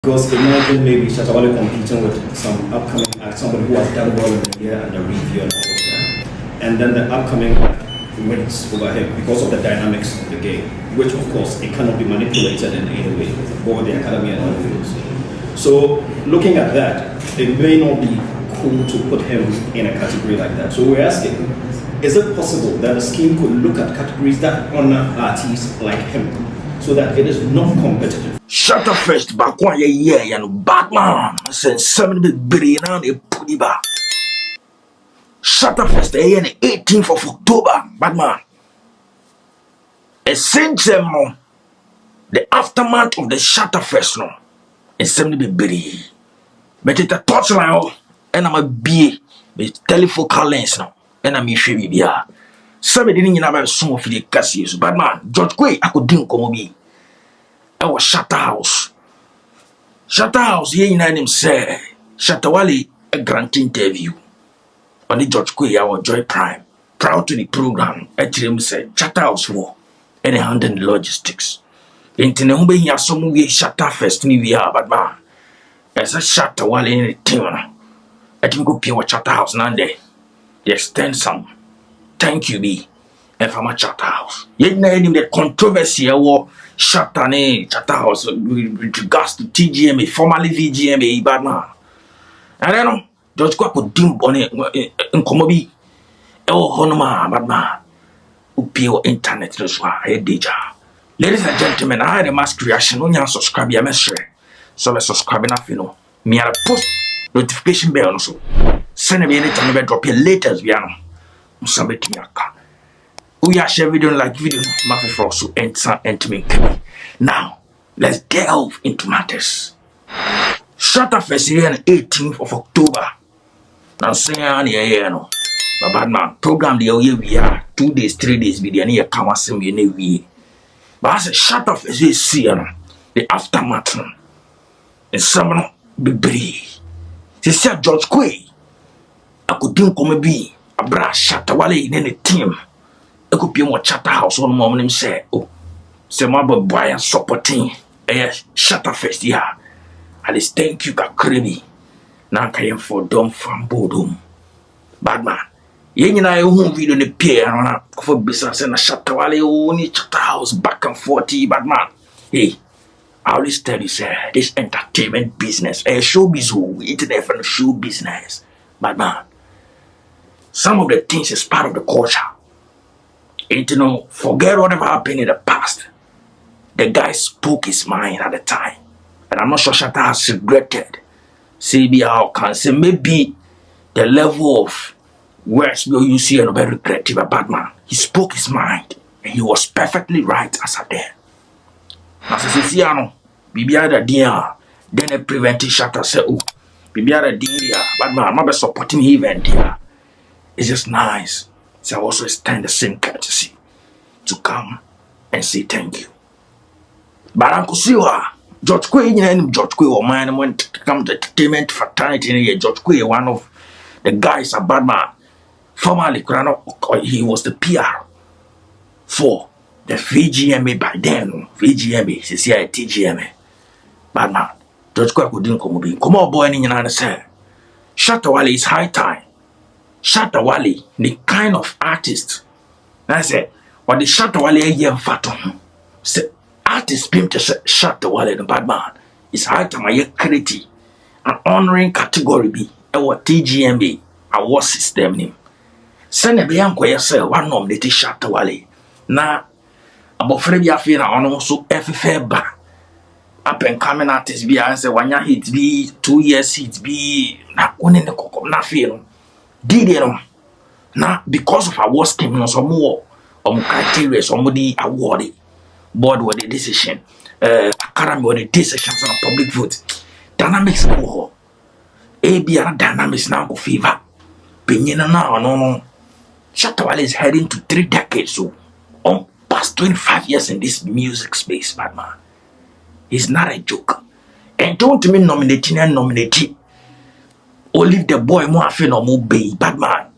Because imagine maybe Shatta Wale competing with some upcoming act, somebody who has done well in the year and the review and all of that. And then the upcoming act wins over him because of the dynamics of the game, which of course it cannot be manipulated in any way, both the academy and all of those. So looking at that, it may not be cool to put him in a category like that. So we're asking, is it possible that the scheme could look at categories that honor artists like him so that it is not competitive? Shatta first back 1 year and Batman since 70 billion and a pudiba. Shatta first the 18th of October, Batman. A century more, the aftermath of the Shatta first no, in 70 billion. But it's a touchline, and I'm a B with telefocal lens now, and I'm a Shibia. Somebody didn't have some of the Cassius, Batman, George Quaye, I could do come me. I was Charterhouse. Charterhouse, here in him say, Shatta Wale, a grant interview. On the George Quaye, our Joy Prime, proud to the program, at him said, Charterhouse for any handling logistics. Into the way some movie Shatta first, we are, but man, as a Shatta Wale in the team, I think go pay what Charterhouse none day. They extend some. Thank you, B. And from a Charterhouse. Yet, name the controversy or Charterhouse with regards to TGMA, formerly VGMA, bad man. And then, George Quaye could dim on it in Komobi. Oh, Honoma, bad man. Who pay your internet, that's why I deja. Ladies and gentlemen, I had a mass creation. When you subscribe, you're so let's subscribe enough, you know. Me had a post notification bell also. Send me anytime I drop your latest, you know. Somebody to me. We are share video like video, my for also enter me. Now, let's delve into matters. Shatta first here on 18th of October. Now, say, no. But bad man, program the year we are 2 days, 3 days, video near Kawasim, you know, we. But as a Shatta first, you see, the aftermath, and someone be brave. They said George Quaye, I could do come be a brass Shatta Wale in any team. I could be more Charterhouse one moment say, oh, say my boy and supporting Shatta first, yeah. At least thank you, Kakrebi. Now I am for dumb from Bodum. Bad man. Yen and I won't video the pair and for business and a Shatta Wale only Charterhouse back and forth, bad man. Hey, I always tell you, sir, this entertainment business, showbiz, internet and show business, bad man. Some of the things is part of the culture. And you know, forget whatever happened in the past. The guy spoke his mind at the time. And I'm not sure Shatta has regretted. See, how can say maybe the level of words you see and very regrettive about man. He spoke his mind. And he was perfectly right as a there. As I say, Bibi ada dia, then a preventive Shatta say, oh, Bibi ada dia, but man, I'm not supporting him event here. It's just nice. So I also extend the same courtesy to come and say thank you. But Uncle Siwa, George Quaye, and George Quaye, or mine went to come to entertainment fraternity. George Quaye, one of the guys, a bad man. Formerly, he was the PR for the VGMA by then. VGMA, CCI, TGMA. Bad man. George Quaye couldn't come on, boy, and you say, Shatta Wale is high time. Shatta Wale, the kind of artist. I said, what the Shatta Wale here fatum. Say, artist being to Shatta Wale, the bad man. It's high time I create an honoring category B, our TGMA, award system name. Send a bianco yourself, one of the Shatta Wale. Now, about Frebia Fina on also FFA back. Up and coming artists be, I say, 1 year hits be, 2 years hits be, not one in the cocoa, not feeling. Did you know? Now, because of our scheme, some more criteria, somebody awarded board with the decision, academy with the decisions on public vote. Dynamics go. ABR dynamics now go fever. Pinina now, no. Shatta Wale is heading to 3 decades, so past 25 years in this music space, bad man. It's not a joke. And don't mean nominating and nominating. Or leave the boy more afraid or more baby, bad man.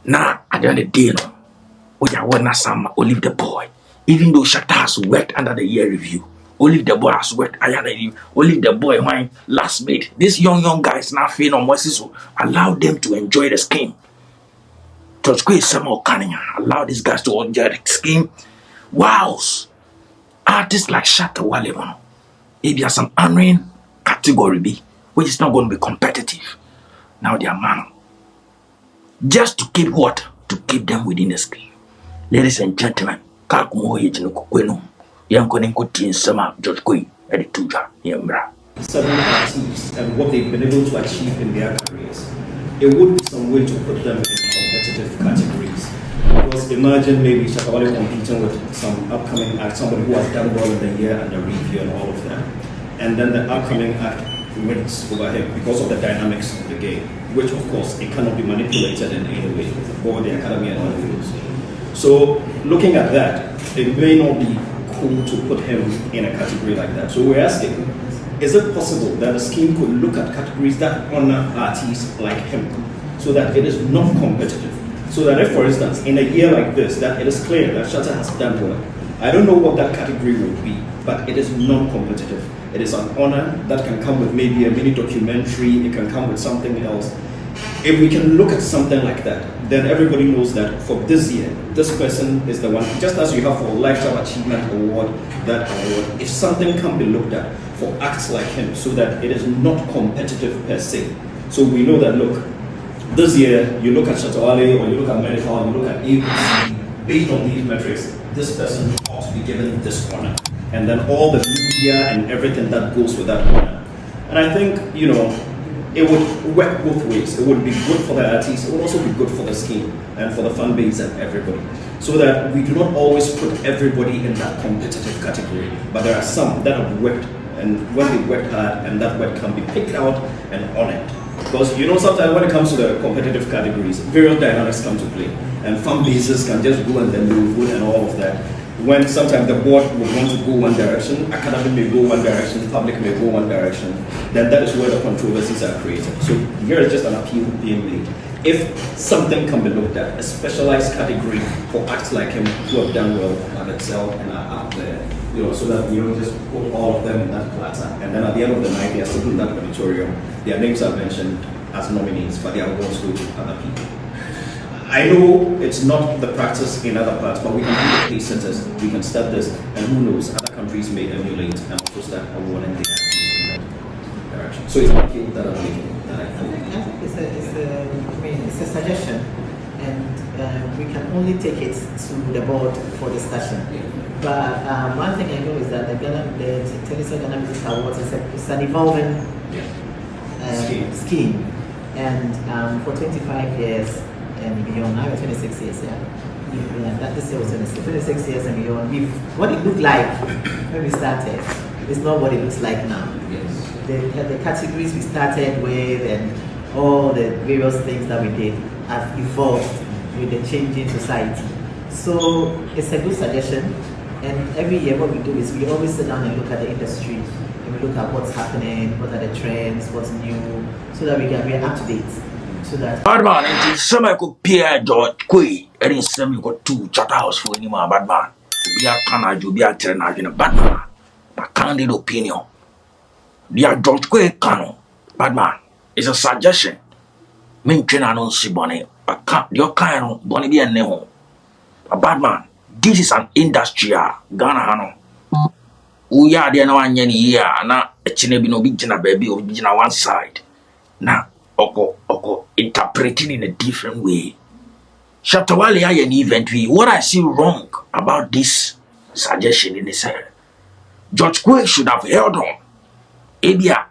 Now, at the end of the day, we are one some or leave the boy. Even though Shatta has worked under the year review, Only the boy has worked higher than him. Only the boy wine last made. These young guys now feeling on voices, so allow them to enjoy the scheme. George Quaye somehow cunning. Allow these guys to enjoy the scheme. Wow. Artists like Shatta Wale, if there are some honoring category B, which is not going to be competitive. Now they are man. Just to keep what? To keep them within the scheme. Ladies and gentlemen, Kakumo Hijino Kukweno, Yankoninko Tin Sama, George Quaye, and the Tuja, Yambra. Certain artists and what they've been able to achieve in their careers, it would be some way to put them in competitive categories. Because imagine maybe Shatta Wale competing with some upcoming act, somebody who has done well in the year and the review and all of that. And then the upcoming act wins over him because of the dynamics of the game, which of course it cannot be manipulated in any way, or the academy and other things. So looking at that, it may not be cool to put him in a category like that. So we're asking, is it possible that the scheme could look at categories that honor artists like him so that it is not competitive? So that if, for instance, in a year like this, that it is clear that Shatta has done well, I don't know what that category would be, but it is not competitive. It is an honor that can come with maybe a mini documentary, it can come with something else. If we can look at something like that, then everybody knows that for this year, this person is the one, just as you have for Lifetime Achievement Award, that award, if something can be looked at for acts like him so that it is not competitive per se. So we know that, look, this year, you look at Shatta Wale or you look at Medical, you look at ABC, based on these metrics, this person ought to be given this honor. And then all the media and everything that goes with that honor. And I think, it would work both ways. It would be good for the artists, it would also be good for the scheme and for the fan base and everybody. So that we do not always put everybody in that competitive category, but there are some that have worked, and when they work hard, and that work can be picked out and honored. Because sometimes when it comes to the competitive categories, various dynamics come to play, and fan bases can just go and then move good and all of that. When sometimes the board will want to go one direction, academy may go one direction, public may go one direction, then that is where the controversies are created. So here is just an appeal being made. If something can be looked at, a specialized category for acts like him who have done well at Telecel and are out there, so that we don't just put all of them in that platter, and then at the end of the night they are still in that auditorium, their names are mentioned as nominees, but their awards go to other people. I know it's not the practice in other parts, but we can do the case centers, we can start this, and who knows, other countries may emulate and also start awarding the activities in that direction. So it's an appeal that I'm making. I think it's a suggestion, and we can only take it to the board for discussion. But one thing I know is that the Telecel Ghana Music Awards is an evolving scheme, and for 25 years and beyond, now 26 years, that this year was 26 years and beyond. What it looked like when we started is not what it looks like now. Yes. The categories we started with and all the various things that we did have evolved with the changing society. So it's a good suggestion, and every year what we do is we always sit down and look at the industry and we look at what's happening, what are the trends, what's new, so that we are up to date. So that Badman, and some I could peer George Quaye, and in some you got two Charterhouse for any more Badman. Be a canard, be a tenor in a Badman. A candid opinion. Be a George Quaye canon. Badman is a suggestion. Maintain an on Siboney, a can't your kind Bonnie be a nemo. A Badman, this is an industrial Ghana Hano. We are the no one year, now a chinabino big baby or big on one side. Now, Oko interpreting in a different way. Shatta Wale an event. What I see wrong about this suggestion in this George Quaye should have held on. Ebia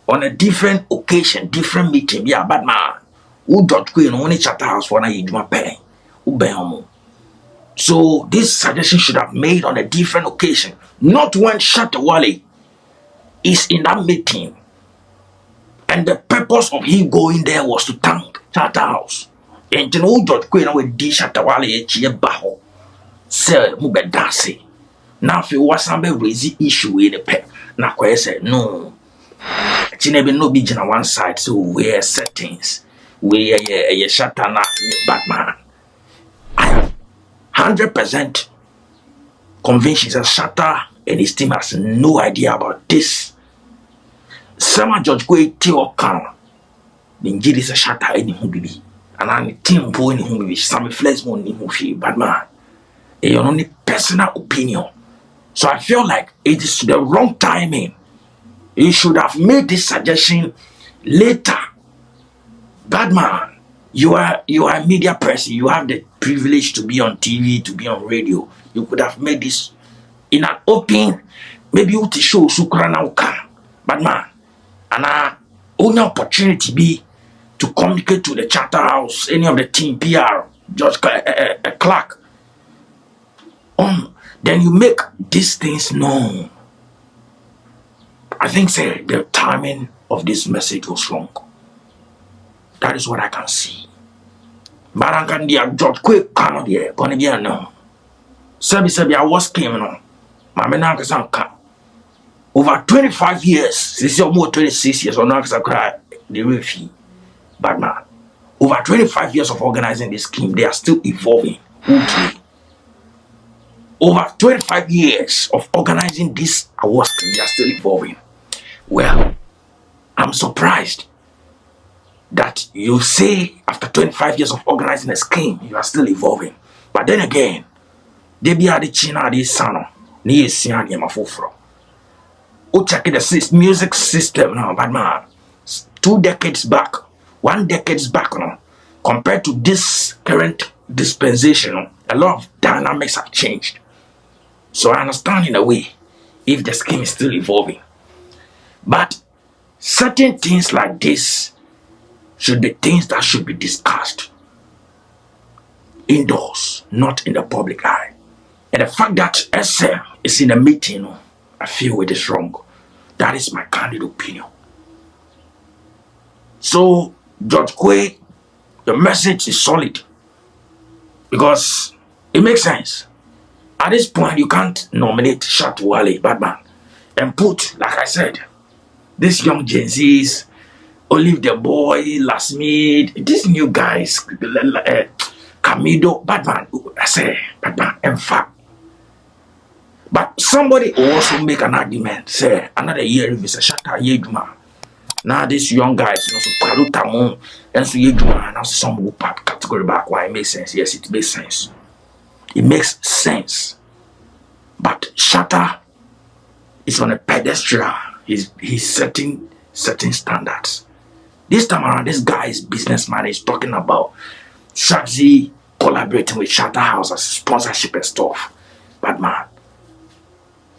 on a different occasion, different meeting. Be a bad man. Who George Quaye no only Charterhouse for na yiduma pay. So this suggestion should have made on a different occasion, not when Shatta Wale is in that meeting. And the purpose of he going there was to thank Charterhouse. And you know George Quaye we di Shatta Wale echi baho. Say mu be dance. Now if you was some raise issue in the pep. Na Quaye said no. Chinebe no be on one side, so we are settings. We are Shatta na Batman. I have 100% conviction that Shatta and his team has no idea about this. Some George Quaye Teo Kano, the Njiri Shatta any hubibi, and I'm team boy in hubibi, some flesh more in hufi, bad man. A only personal opinion. So I feel like it is the wrong timing. You should have made this suggestion later. Bad man, you are a media person. You have the privilege to be on TV, to be on radio. You could have made this in an open, maybe you to show Sukrana Uka. Bad man, and only opportunity be to communicate to the Charterhouse, any of the team, PR, George Clark. Then you make these things known. I think say the timing of this message was wrong. That is what I can see. But I can George Quaye cannot hear, but again no. Sebi I was came no. My man over 25 years, since almost 26 years, or now I cry the refugee. But man, over 25 years of organizing this scheme, they are still evolving. Okay. Over 25 years of organizing this awards, they are still evolving. Well, I'm surprised that you say after 25 years of organizing a scheme, you are still evolving. But then again, they be at the China, the Sano, ni Sian Yamafufro. Oh, check the music system now, but man, 2 decades back, 1 decade back now, compared to this current dispensation, a lot of dynamics have changed. So I understand in a way if the scheme is still evolving. But certain things like this should be things that should be discussed indoors, not in the public eye. And the fact that SM is in a meeting, I feel it is wrong. That is my candid opinion. So, George Quaye, the message is solid because it makes sense. At this point, you can't nominate Shatta Wale, Batman, and put, like I said, these young Gen Zs, Olive the Boy, Last Mid, these new guys, Camido, Batman, I say, Batman, in fact. But somebody also make an argument, say, another year, if it's a Shatta Yejuma. Now, these young guys, you know, so Palutamon, and so Yejuma, and also some whoop up category back. Why it makes sense? Yes, it makes sense. It makes sense. But Shatta is on a pedestal. He's setting standards. This time around, this guy's businessman is talking about Shagzy collaborating with Charterhouse as sponsorship and stuff. But man,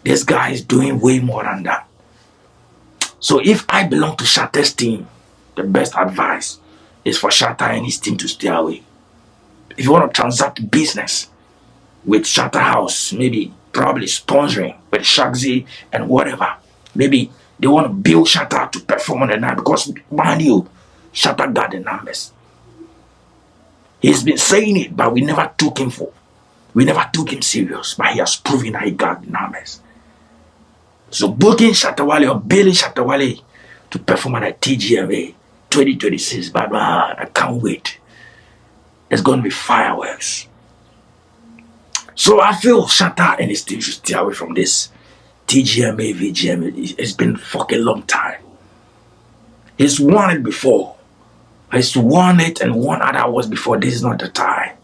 this guy is doing way more than that. So if I belong to Shatta's team, the best advice is for Shatta and his team to stay away. If you want to transact business with Charterhouse, maybe probably sponsoring with Shagzy and whatever, maybe they want to build Shatta to perform on the night because, mind you, Shatta got the numbers. He's been saying it, but we never took him serious. But he has proven that he got the numbers. So booking Shatta Wale or billing Shatta Wale to perform at TGMA 2026, but man, I can't wait. There's going to be fireworks. So I feel Shatta and his team should stay away from this TGMA, VGMA. It's been a fucking long time. He's won it before. He's won it and won other awards before. This is not the time.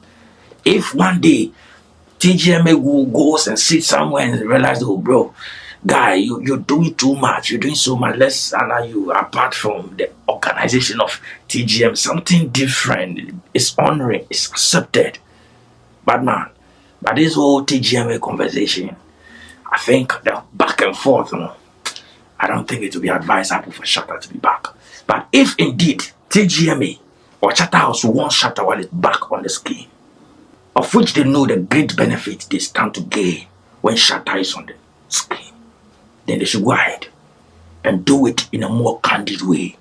If one day TGMA goes and sits somewhere and realize, oh bro, guy, you're doing too much. You're doing so much. Let's honor you apart from the organization of TGM. Something different. It's honoring. It's accepted. But man, but this whole TGMA conversation, I think the back and forth, I don't think it will be advisable for Shatta to be back. But if indeed TGMA or Charterhouse wants Shatta Wale back on the scheme, of which they know the great benefit they stand to gain when Shatta is on the scheme, then they should go ahead and do it in a more candid way.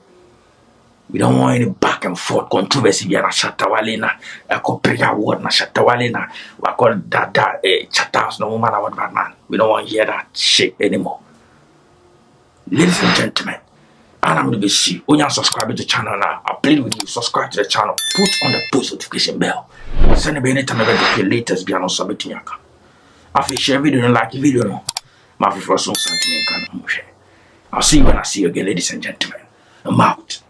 We don't want any back and forth controversy. We are not Shatta Wale na a copy award na Shatta Wale na we call that Charterhouse no matter what, bad man. We don't want to hear that shit anymore. Ladies and gentlemen, and I'm going to see when you subscribe to the channel now. I plead with you, subscribe to the channel, put on the post notification bell. Send me anytime I get the latest be on submitting your account. After share video and like the video no. My first song, I'll see you when I see you again, ladies and gentlemen. I'm out.